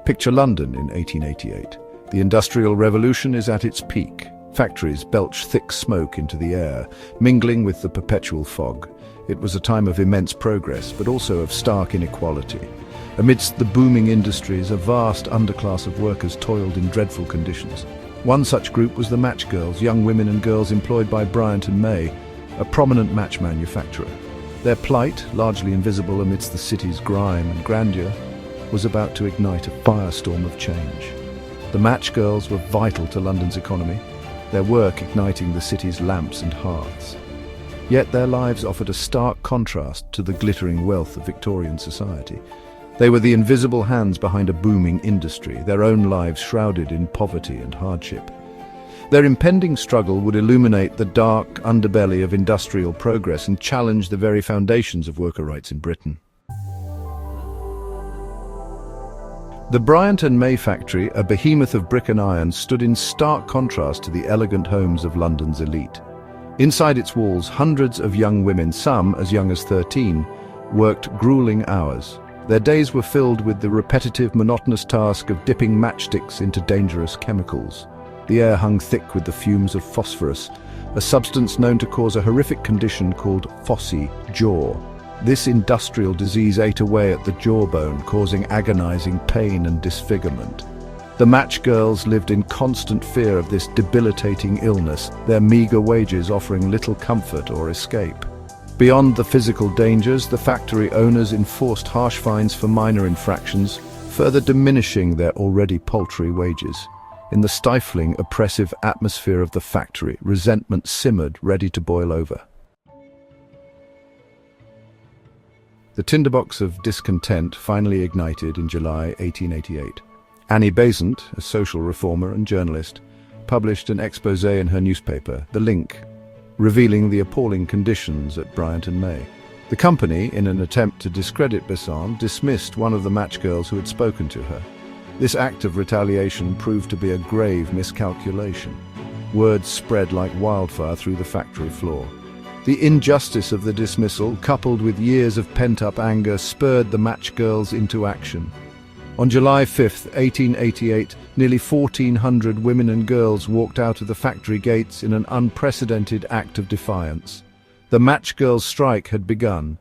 Picture London in 1888. The Industrial Revolution is at its peak. Factories belch thick smoke into the air, mingling with the perpetual fog. It was a time of immense progress, but also of stark inequality. Amidst the booming industries, a vast underclass of workers toiled in dreadful conditions. One such group was the match girls, young women and girls employed by Bryant and May, a prominent match manufacturer. Their plight, largely invisible amidst the city's grime and grandeur, was about to ignite a firestorm of change. The match girls were vital to London's economy, their work igniting the city's lamps and hearths. Yet their lives offered a stark contrast to the glittering wealth of Victorian society. They were the invisible hands behind a booming industry, their own lives shrouded in poverty and hardship. Their impending struggle would illuminate the dark underbelly of industrial progress and challenge the very foundations of worker rights in Britain. The Bryant and May factory, a behemoth of brick and iron, stood in stark contrast to the elegant homes of London's elite. Inside its walls, hundreds of young women, some as young as 13, worked grueling hours. Their days were filled with the repetitive, monotonous task of dipping matchsticks into dangerous chemicals. The air hung thick with the fumes of phosphorus, a substance known to cause a horrific condition called phossy jaw. This industrial disease ate away at the jawbone, causing agonizing pain and disfigurement. The match girls lived in constant fear of this debilitating illness, their meager wages offering little comfort or escape. Beyond the physical dangers, the factory owners enforced harsh fines for minor infractions, further diminishing their already paltry wages. In the stifling, oppressive atmosphere of the factory, resentment simmered, ready to boil over. The tinderbox of discontent finally ignited in July 1888. Annie Besant, a social reformer and journalist, published an exposé in her newspaper, The Link, revealing the appalling conditions at Bryant and May. The company, in an attempt to discredit Besant, dismissed one of the match girls who had spoken to her. This act of retaliation proved to be a grave miscalculation. Word spread like wildfire through the factory floor. The injustice of the dismissal, coupled with years of pent-up anger, spurred the match girls into action. On July 5, 1888, nearly 1,400 women and girls walked out of the factory gates in an unprecedented act of defiance. The Matchgirls Strike had begun.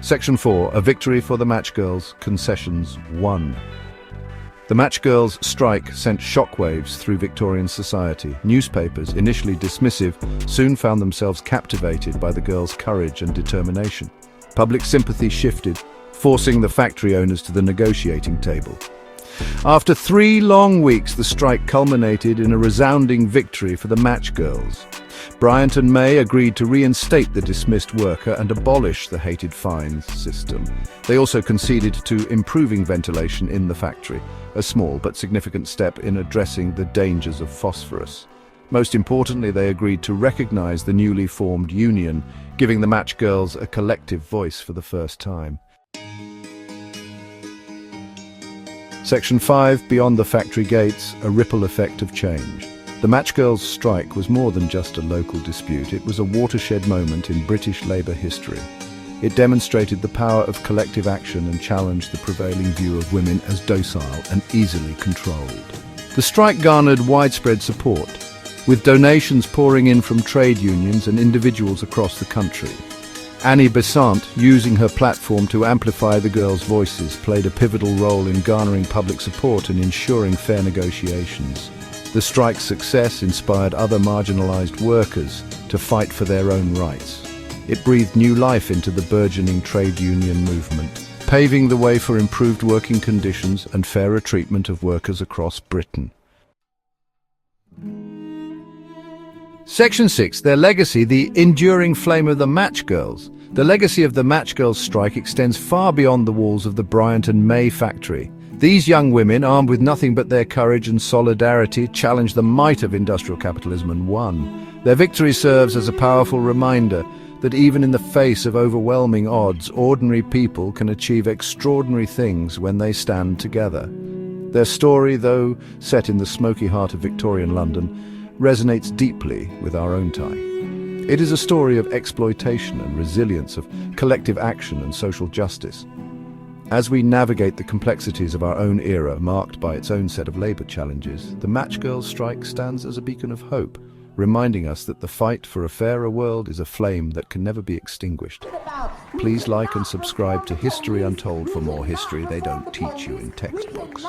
Section 4. A victory for the match girls. Concessions 1. The Matchgirls Strike sent shockwaves through Victorian society. Newspapers, initially dismissive, soon found themselves captivated by the girls' courage and determination. Public sympathy shifted, forcing the factory owners to the negotiating table. After 3 long weeks, the strike culminated in a resounding victory for the match girls. Bryant and May agreed to reinstate the dismissed worker and abolish the hated fines system. They also conceded to improving ventilation in the factory, a small but significant step in addressing the dangers of phosphorus. Most importantly, they agreed to recognize the newly formed union, giving the match girls a collective voice for the first time. Section 5. Beyond the factory gates, a ripple effect of change. The Matchgirls Strike was more than just a local dispute. It was a watershed moment in British labour history. It demonstrated the power of collective action and challenged the prevailing view of women as docile and easily controlled. The strike garnered widespread support, with donations pouring in from trade unions and individuals across the country. Annie Besant, using her platform to amplify the girls' voices, played a pivotal role in garnering public support and ensuring fair negotiations. The strike's success inspired other marginalized workers to fight for their own rights. It breathed new life into the burgeoning trade union movement, paving the way for improved working conditions and fairer treatment of workers across Britain. Section 6. Their legacy, the enduring flame of the match girls. The legacy of the Matchgirls Strike extends far beyond the walls of the Bryant and May factory. These young women, armed with nothing but their courage and solidarity, challenged the might of industrial capitalism and won. Their victory serves as a powerful reminder that even in the face of overwhelming odds, ordinary people can achieve extraordinary things when they stand together. Their story, though set in the smoky heart of Victorian London, resonates deeply with our own time. It is a story of exploitation and resilience, of collective action and social justice. As we navigate the complexities of our own era, marked by its own set of labor challenges, the Matchgirls Strike stands as a beacon of hope, reminding us that the fight for a fairer world is a flame that can never be extinguished. Please like and subscribe to History Untold for more history they don't teach you in textbooks.